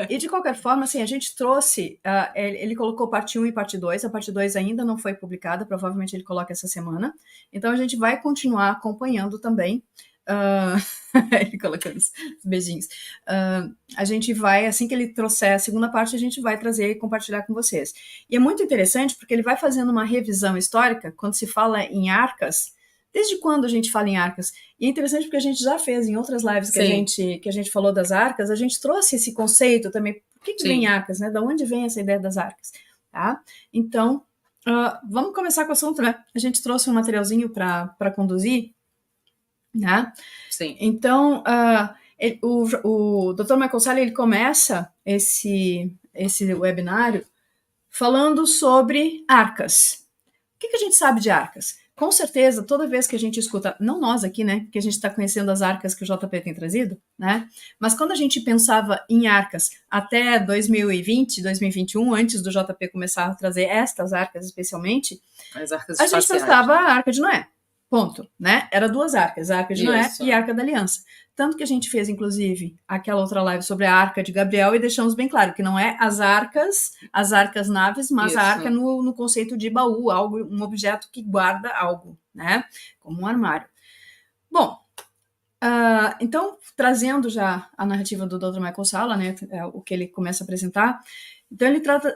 E de qualquer forma, assim, a gente trouxe, ele colocou parte 1 e parte 2, a parte 2 ainda não foi publicada, provavelmente ele coloca essa semana, então a gente vai continuar acompanhando também, ele colocando os beijinhos, a gente vai, assim que ele trouxer a segunda parte, a gente vai trazer e compartilhar com vocês. E é muito interessante porque ele vai fazendo uma revisão histórica, quando se fala em arcas, desde quando a gente fala em arcas? E é interessante porque a gente já fez em outras lives que a gente falou das arcas, a gente trouxe esse conceito também. Por que vem arcas, né? Da onde vem essa ideia das arcas? Tá? Então, vamos começar com o assunto, né? A gente trouxe um materialzinho para conduzir, né? Sim. Então, o Dr. Michael Salla, ele começa esse webinário falando sobre arcas. O que a gente sabe de arcas? Com certeza, toda vez que a gente escuta, não nós aqui, né, que a gente está conhecendo as arcas que o JP tem trazido, né, mas quando a gente pensava em arcas até 2020, 2021, antes do JP começar a trazer estas arcas especialmente, as arcas a gente pensava a Arca de Noé, ponto, né, era 2 arcas, a Arca de Noé e a Arca da Aliança. Tanto que a gente fez, inclusive, aquela outra live sobre a Arca de Gabriel e deixamos bem claro que não é as arcas naves, mas a arca no conceito de baú, algo, um objeto que guarda algo, né? Como um armário. Bom, então, trazendo já a narrativa do Dr. Michael Salla, né, o que ele começa a apresentar, então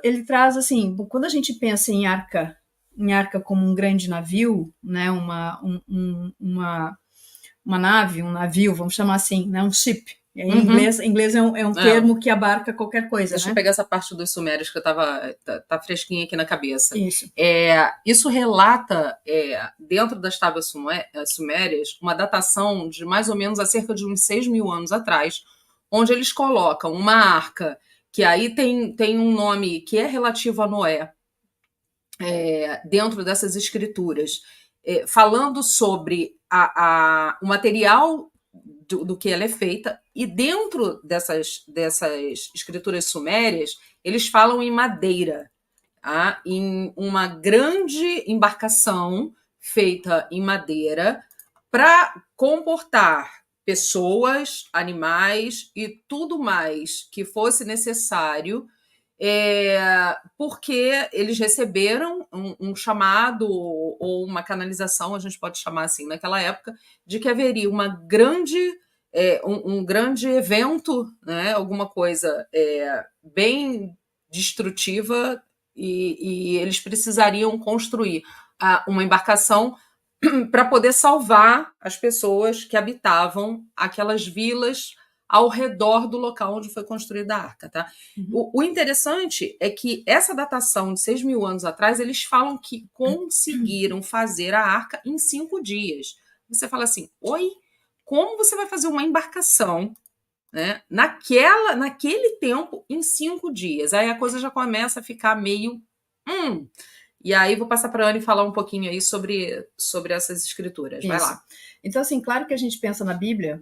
ele traz assim, quando a gente pensa em arca como um grande navio, né, uma nave, um navio, vamos chamar assim, né, um ship. Em inglês é um termo que abarca qualquer coisa. Deixa eu pegar essa parte dos sumérios que tá fresquinha aqui na cabeça. Isso. Isso relata, dentro das tábuas sumérias, uma datação de mais ou menos há cerca de uns 6.000 anos atrás, onde eles colocam uma arca, que aí tem um nome que é relativo a Noé, dentro dessas escrituras, falando sobre o material do que ela é feita, e dentro dessas escrituras sumérias, eles falam em madeira, tá? Em uma grande embarcação feita em madeira para comportar pessoas, animais e tudo mais que fosse necessário, porque eles receberam um chamado ou uma canalização, a gente pode chamar assim, naquela época, de que haveria uma grande, um grande evento, né, alguma coisa bem destrutiva, e eles precisariam construir uma embarcação para poder salvar as pessoas que habitavam aquelas vilas ao redor do local onde foi construída a arca. Tá? O interessante é que essa datação de 6.000 anos atrás, eles falam que conseguiram fazer a arca em 5 dias. Você fala assim, oi, como você vai fazer uma embarcação, né, naquele tempo em 5 dias? Aí a coisa já começa a ficar meio... E aí vou passar para a Anne falar um pouquinho aí sobre essas escrituras. Vai lá. Então, assim, claro que a gente pensa na Bíblia,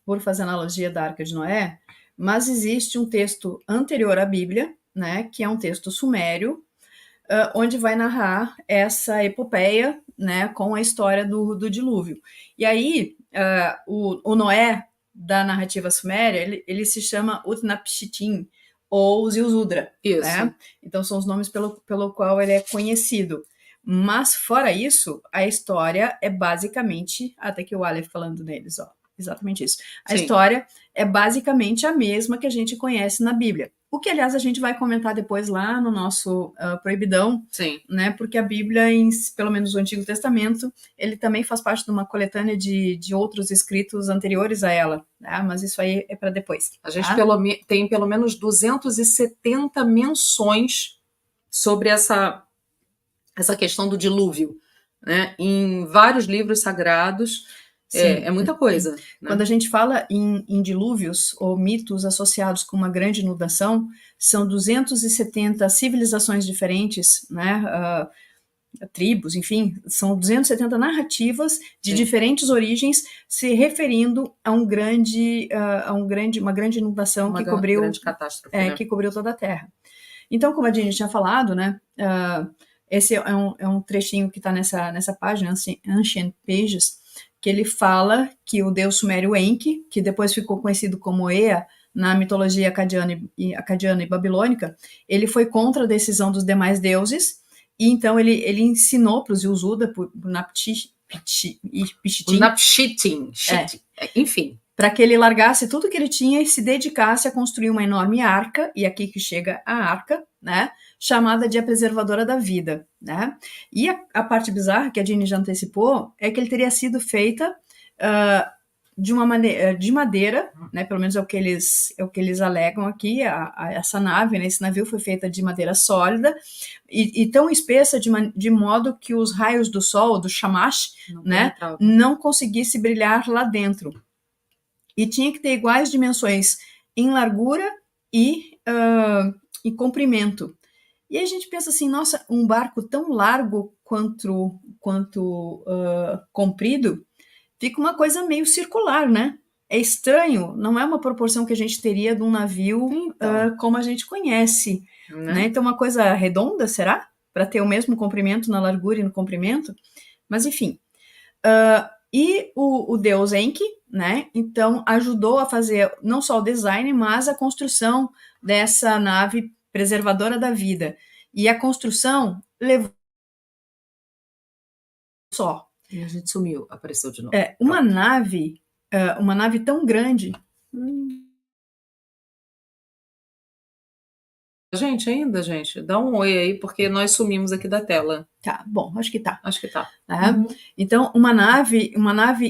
por fazer analogia da Arca de Noé, mas existe um texto anterior à Bíblia, né, que é um texto sumério, onde vai narrar essa epopeia, né, com a história do dilúvio. E aí, o Noé da narrativa suméria, ele se chama Utnapishtim, ou Ziusudra. Né? Então, são os nomes pelo qual ele é conhecido. Mas, fora isso, a história é basicamente, até que o Aleph falando deles, exatamente isso. A história é basicamente a mesma que a gente conhece na Bíblia. O que, aliás, a gente vai comentar depois lá no nosso Proibidão, né? Porque a Bíblia, pelo menos o Antigo Testamento, ele também faz parte de uma coletânea de outros escritos anteriores a ela, né? Mas isso aí é para depois. A gente tem pelo menos 270 menções sobre essa questão do dilúvio, né? Em vários livros sagrados. É muita coisa. Né? Quando a gente fala em dilúvios ou mitos associados com uma grande inundação, são 270 civilizações diferentes, né? Tribos, enfim, são 270 narrativas de diferentes origens se referindo a uma grande inundação que cobriu, grande catástrofe, né? Que cobriu toda a Terra. Então, como a Jenny tinha falado, né? Esse é um trechinho que está nessa página, Ancient Pages, que ele fala que o deus sumério Enki, que depois ficou conhecido como Ea, na mitologia acadiana e babilônica, ele foi contra a decisão dos demais deuses, e então ele ensinou para os Ziusuda, por Napshitim, enfim, para que ele largasse tudo que ele tinha e se dedicasse a construir uma enorme arca, e aqui que chega a arca, né, chamada de a preservadora da vida, né? E a parte bizarra, que a Jeannie já antecipou, é que ele teria sido feita de madeira, né, pelo menos é o que eles alegam aqui, essa nave, né, esse navio foi feita de madeira sólida e tão espessa de modo que os raios do sol, do Shamash, né, não conseguisse brilhar lá dentro. E tinha que ter iguais dimensões em largura e comprimento. E aí a gente pensa assim, nossa, um barco tão largo quanto comprido, fica uma coisa meio circular, né? É estranho, não é uma proporção que a gente teria de um navio como a gente conhece. Né? Então, uma coisa redonda, será? Para ter o mesmo comprimento na largura e no comprimento? Mas, enfim. E o deus Enki, né? Então, ajudou a fazer não só o design, mas a construção dessa nave preservadora da vida. E a construção levou só. E a gente sumiu, apareceu de novo. Uma nave tão grande. Gente, dá um oi aí, porque nós sumimos aqui da tela. Tá, bom, acho que tá. Acho que tá. Então, uma nave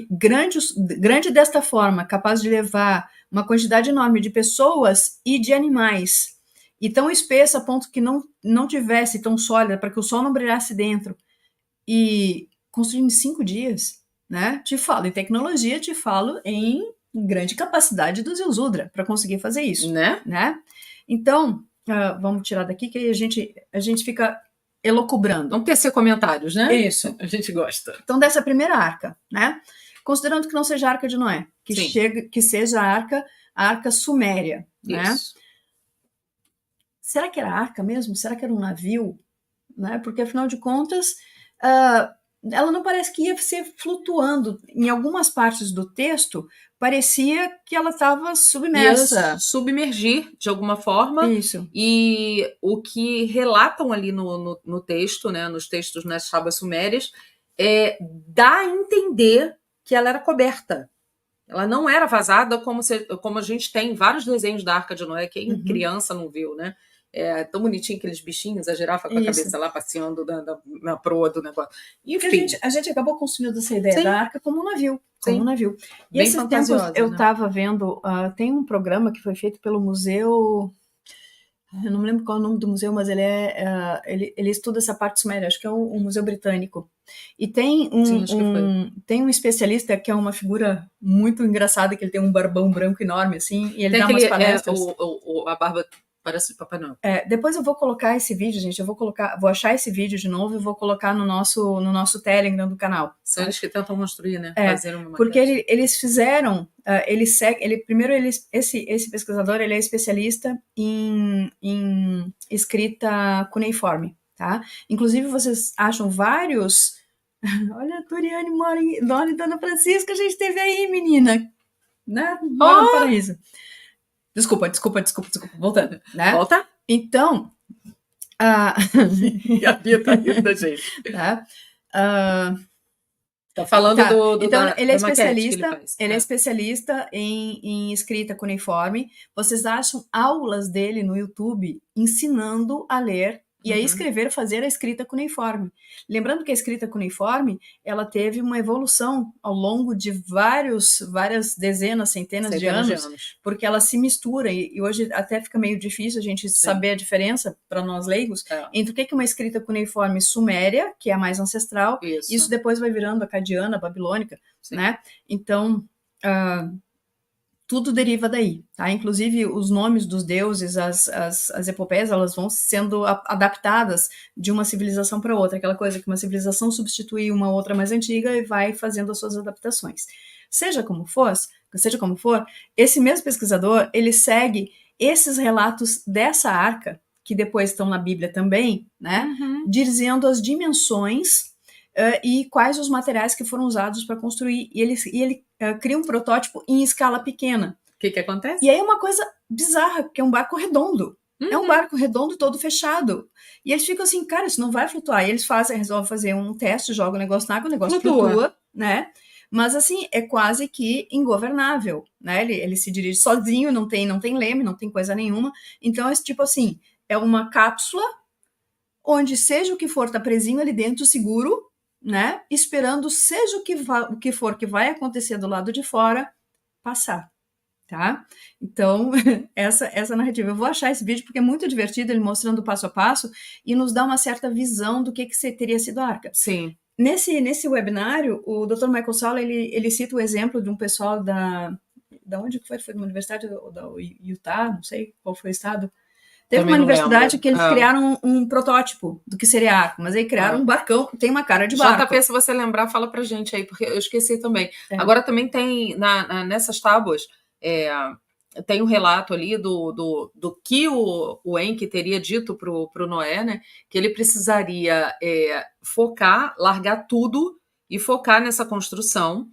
grande desta forma, capaz de levar uma quantidade enorme de pessoas e de animais, e tão espessa a ponto que não tivesse tão sólida, para que o sol não brilhasse dentro, e construindo em 5 dias, né? Te falo em tecnologia, te falo em grande capacidade do Ziusudra para conseguir fazer isso, né? Então, vamos tirar daqui que a gente fica elocubrando. Vamos tecer comentários, né? Isso. A gente gosta. Então, dessa primeira arca, né? Considerando que não seja a Arca de Noé, que seja a arca suméria, né? Será que era arca mesmo? Será que era um navio? Né? Porque, afinal de contas, ela não parece que ia ser flutuando. Em algumas partes do texto, parecia que ela estava submersa. Ia submergir, de alguma forma. Isso. E o que relatam ali no texto, né, nos textos nas tábuas sumérias, dá a entender que ela era coberta. Ela não era vazada como a gente tem vários desenhos da Arca de Noé, que criança não viu, né? É tão bonitinho aqueles bichinhos, a girafa com a cabeça lá passeando na proa do negócio. Enfim. A gente acabou construindo essa ideia da arca como um navio. E bem esses tempos eu né? estava vendo, tem um programa que foi feito pelo museu, eu não me lembro qual é o nome do museu, mas ele estuda essa parte suméria, acho que é o Museu Britânico. E tem um especialista que é uma figura muito engraçada, que ele tem um barbão branco enorme, assim, e ele dá umas palestras. A barba parece Papai Noel. Depois eu vou colocar esse vídeo, gente, vou achar esse vídeo de novo e vou colocar no nosso Telegram do canal. São eles que tentam construir, né? Fazer uma porque eles fizeram, esse pesquisador, ele é especialista em escrita cuneiforme, tá? Inclusive, vocês acham vários... Olha, a Toriane mora em Dona Francisca, a gente teve aí, menina, né? Mora no paraíso. Desculpa, voltando, né? Volta? Então... A Bia tá rindo da gente. Tá? Tá falando então, ele é especialista, é especialista em escrita cuneiforme. Vocês acham aulas dele no YouTube ensinando a ler e a escrever, fazer a escrita cuneiforme. Lembrando que a escrita cuneiforme, ela teve uma evolução ao longo de várias dezenas, centenas de anos, porque ela se mistura e hoje até fica meio difícil a gente saber a diferença, para nós leigos, entre o que é uma escrita cuneiforme suméria, que é a mais ancestral, isso depois vai virando acadiana, babilônica, né? Então... tudo deriva daí, tá? Inclusive os nomes dos deuses, as epopeias, elas vão sendo adaptadas de uma civilização para outra, aquela coisa que uma civilização substitui uma outra mais antiga e vai fazendo as suas adaptações. Seja como for, esse mesmo pesquisador, ele segue esses relatos dessa arca, que depois estão na Bíblia também, né? Dizendo as dimensões e quais os materiais que foram usados para construir. E ele cria um protótipo em escala pequena. que acontece? E aí é uma coisa bizarra, porque é um barco redondo. É um barco redondo todo fechado. E eles ficam assim, cara, isso não vai flutuar. E eles resolvem fazer um teste, jogam o negócio na água, o negócio flutua, né? Mas assim, é quase que ingovernável, né? Ele se dirige sozinho, não tem leme, não tem coisa nenhuma. Então, é tipo assim, é uma cápsula onde seja o que for, tá presinho ali dentro, seguro, né? Esperando seja o que for que vai acontecer do lado de fora, passar. Tá? Então, essa narrativa. Eu vou achar esse vídeo porque é muito divertido, ele mostrando passo a passo e nos dá uma certa visão do que teria sido a Arca. Sim. Nesse webinário, o Dr. Michael Salla, ele cita o exemplo de um pessoal da onde foi? Foi de uma universidade da Utah, não sei qual foi o estado. Teve Também uma universidade que eles lembro. criaram um protótipo do que seria a Arca, mas aí criaram um barcão, tem uma cara de barco. JP, se você lembrar, fala pra gente aí, porque eu esqueci também. Agora também tem, nessas tábuas, tem um relato ali do que o Enki teria dito pro Noé, né? Que ele precisaria focar, largar tudo e focar nessa construção.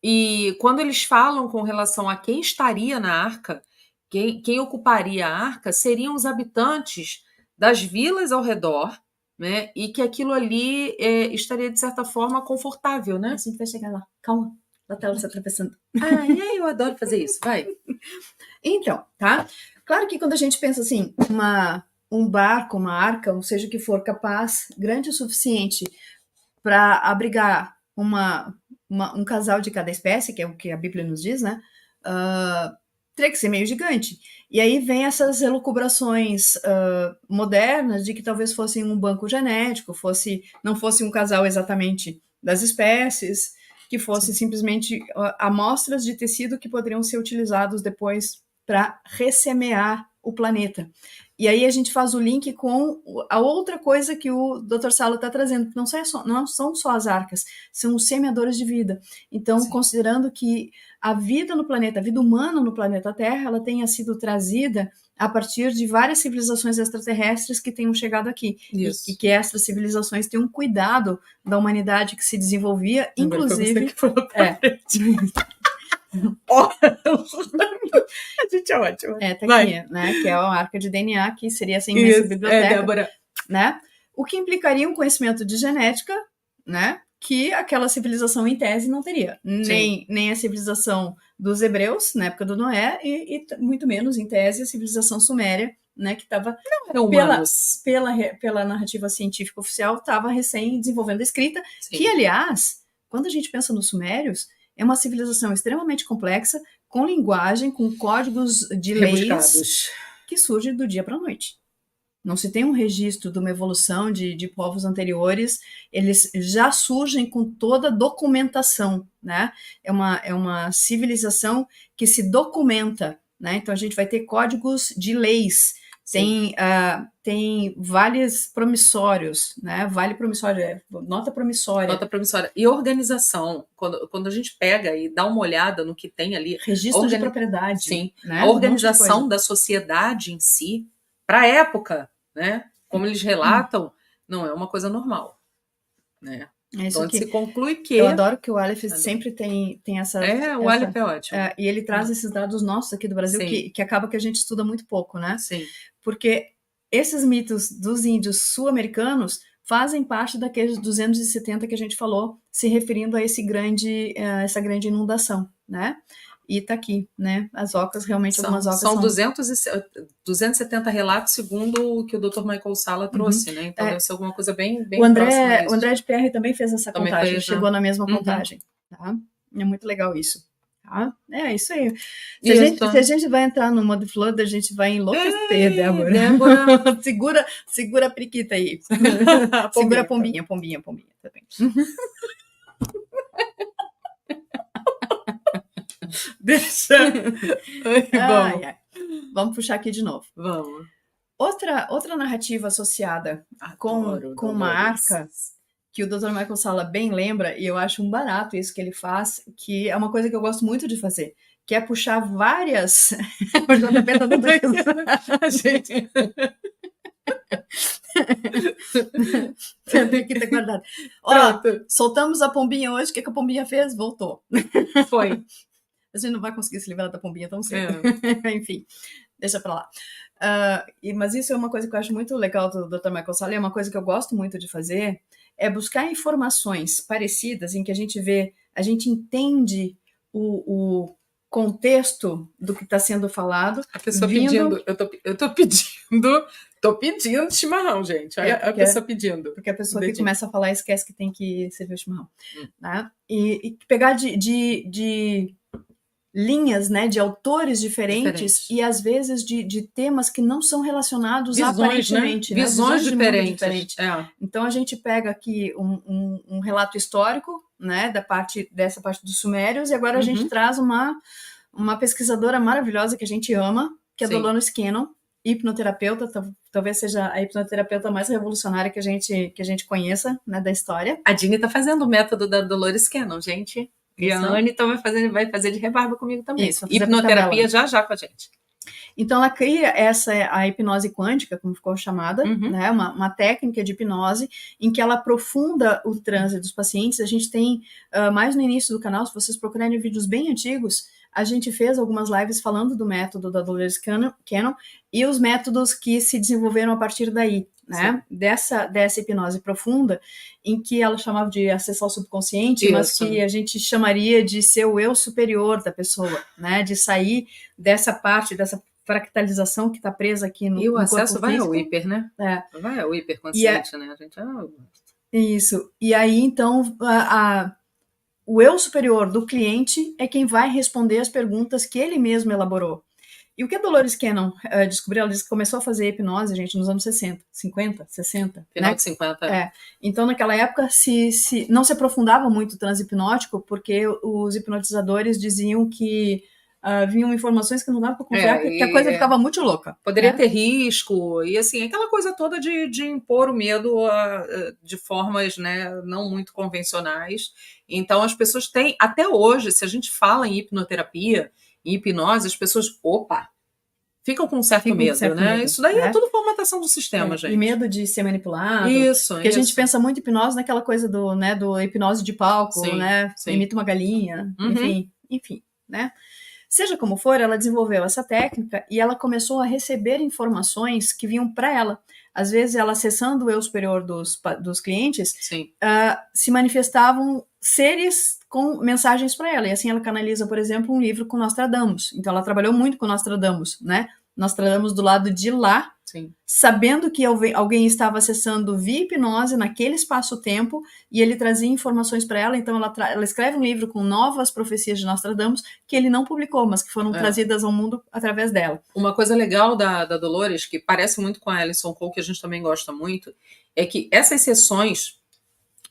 E quando eles falam com relação a quem estaria na arca, quem ocuparia a arca, seriam os habitantes das vilas ao redor, né? E que aquilo ali estaria, de certa forma, confortável, né? A gente vai chegar lá. Calma. A tela está atravessando. Eu adoro fazer isso. Vai. Então, tá? Claro que quando a gente pensa assim, um barco, uma arca, ou seja o que for, capaz, grande o suficiente para abrigar um casal de cada espécie, que é o que a Bíblia nos diz, né? Teria que ser meio gigante. E aí vem essas elucubrações modernas de que talvez fosse um banco genético, não fosse um casal exatamente das espécies, que fosse simplesmente amostras de tecido que poderiam ser utilizados depois para ressemear o planeta. E aí a gente faz o link com a outra coisa que o Dr. Salla está trazendo, que não são só as arcas, são os semeadores de vida. Então, considerando que a vida no planeta, a vida humana no planeta Terra, ela tenha sido trazida a partir de várias civilizações extraterrestres que tenham chegado aqui. E que essas civilizações tenham cuidado da humanidade que se desenvolvia, inclusive... A gente é ótimo. Tá aqui, né? Que é a arca de DNA, que seria essa imensa biblioteca. Débora. Né? O que implicaria um conhecimento de genética, né? Que aquela civilização, em tese, não teria. Nem a civilização dos hebreus, na época do Noé, e muito menos, em tese, a civilização suméria, né? Que estava, pela narrativa científica oficial, estava recém desenvolvendo a escrita, que, aliás, quando a gente pensa nos sumérios, é uma civilização extremamente complexa, com linguagem, com códigos de leis que surgem do dia para a noite. Não se tem um registro de uma evolução de povos anteriores, eles já surgem com toda a documentação, né? É uma civilização que se documenta, né? Então a gente vai ter códigos de leis, tem vales promissórios, né? Vale promissório, nota promissória. Nota promissória. E organização, quando a gente pega e dá uma olhada no que tem ali... Registro de propriedade. Sim. Né? A organização da sociedade em si, para a época, né? Como eles relatam, não é uma coisa normal, né? Então se conclui que... Eu adoro que o Aleph sempre tem essa... o Aleph é ótimo. E ele traz esses dados nossos aqui do Brasil, que acaba que a gente estuda muito pouco, né? Sim. Porque esses mitos dos índios sul-americanos fazem parte daqueles 270 que a gente falou, se referindo a essa grande inundação, né? E tá aqui, né? As ocas, realmente, algumas ocas são 270 relatos, segundo o que o Dr. Michael Salla trouxe, né? Então deve ser alguma coisa bem o André de Pierre também fez essa contagem, chegou na mesma contagem, tá? É muito legal isso. Tá? É isso aí. Se a gente vai entrar no Mud Flood, a gente vai enlouquecer, Débora. segura a periquita aí. Segura a pombinha também. Deixa. Vamos puxar aqui de novo. Vamos. Outra narrativa associada com uma arca, que o Dr. Michael Salla bem lembra, e eu acho um barato isso que ele faz, que é uma coisa que eu gosto muito de fazer, que é puxar várias... O JP tá dando gente... Tem que ter guardado. Soltamos a pombinha hoje, o que a pombinha fez? Voltou. Foi. A gente não vai conseguir se livrar da pombinha tão cedo. É. Enfim, deixa pra lá. Mas isso é uma coisa que eu acho muito legal do Dr. Michael Salla, é uma coisa que eu gosto muito de fazer, é buscar informações parecidas em que a gente entende o contexto do que está sendo falado. A pessoa pedindo, eu tô pedindo chimarrão, gente. Olha a pessoa pedindo. Porque a pessoa que começa a falar esquece que tem que servir o chimarrão. Né? E pegar de linhas, né, de autores diferentes e às vezes de temas que não são relacionados aparentemente, né? Visões diferentes. Então a gente pega aqui um relato histórico, né, dessa parte dos sumérios, e agora a gente traz uma pesquisadora maravilhosa que a gente ama, que é a Dolores Cannon, hipnoterapeuta, talvez seja a hipnoterapeuta mais revolucionária que a gente conheça, né, da história. A Dini tá fazendo o método da Dolores Cannon, gente. E a Anne então vai fazer de rebarba comigo também. Isso, hipnoterapia já com a gente. Então ela cria a hipnose quântica, como ficou chamada, né? Uma técnica de hipnose em que ela aprofunda o transe dos pacientes. A gente tem, mais no início do canal, se vocês procurarem vídeos bem antigos, a gente fez algumas lives falando do método da Dolores Cannon e os métodos que se desenvolveram a partir daí, né? Dessa hipnose profunda, em que ela chamava de acessar o subconsciente, mas que a gente chamaria de ser o eu superior da pessoa, né? De sair dessa parte, dessa fractalização que está presa aqui no corpo físico. E o acesso vai ao hiper, né? Vai ao hiperconsciente, né? A gente... Isso. E aí, então, o eu superior do cliente é quem vai responder as perguntas que ele mesmo elaborou. E o que a Dolores Cannon descobriu, ela disse que começou a fazer hipnose, gente, nos anos 60, 50, 60. Final de 50. Então, naquela época, não se aprofundava muito o transe hipnótico, porque os hipnotizadores diziam que vinham informações que não dava para confiar, que a coisa ficava muito louca. Poderia ter risco, e assim, aquela coisa toda de impor o medo de formas, né, não muito convencionais. Então, as pessoas têm, até hoje, se a gente fala em hipnoterapia, em hipnose, as pessoas, ficam com um certo medo, né? Isso daí é tudo formatação do sistema, gente. E medo de ser manipulado. Isso. Porque a gente pensa muito em hipnose naquela coisa do hipnose de palco, né? Imita uma galinha, enfim, né? Seja como for, ela desenvolveu essa técnica e ela começou a receber informações que vinham para ela. Às vezes, ela acessando o eu superior dos clientes, se manifestavam seres com mensagens para ela. E assim ela canaliza, por exemplo, um livro com Nostradamus. Então, ela trabalhou muito com Nostradamus, né? Nostradamus do lado de lá, sabendo que alguém estava acessando via hipnose naquele espaço-tempo e ele trazia informações para ela. Então, ela escreve um livro com novas profecias de Nostradamus que ele não publicou, mas que foram trazidas ao mundo através dela. Uma coisa legal da Dolores, que parece muito com a Alison Cole, que a gente também gosta muito, é que essas sessões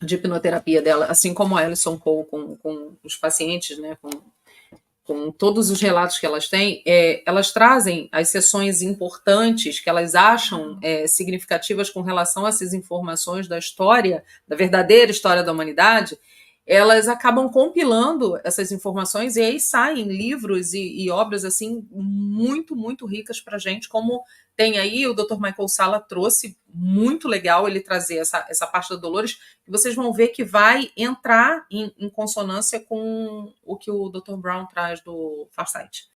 de hipnoterapia dela, assim como a Alison Cole com os pacientes, né, com todos os relatos que elas têm, elas trazem as sessões importantes que elas acham significativas com relação a essas informações da história, da verdadeira história da humanidade. Elas acabam compilando essas informações e aí saem livros e obras assim muito, muito ricas para a gente, como tem aí o Dr. Michael Salla trouxe, muito legal ele trazer essa parte da Dolores, que vocês vão ver que vai entrar em consonância com o que o Dr. Brown traz do Farsight.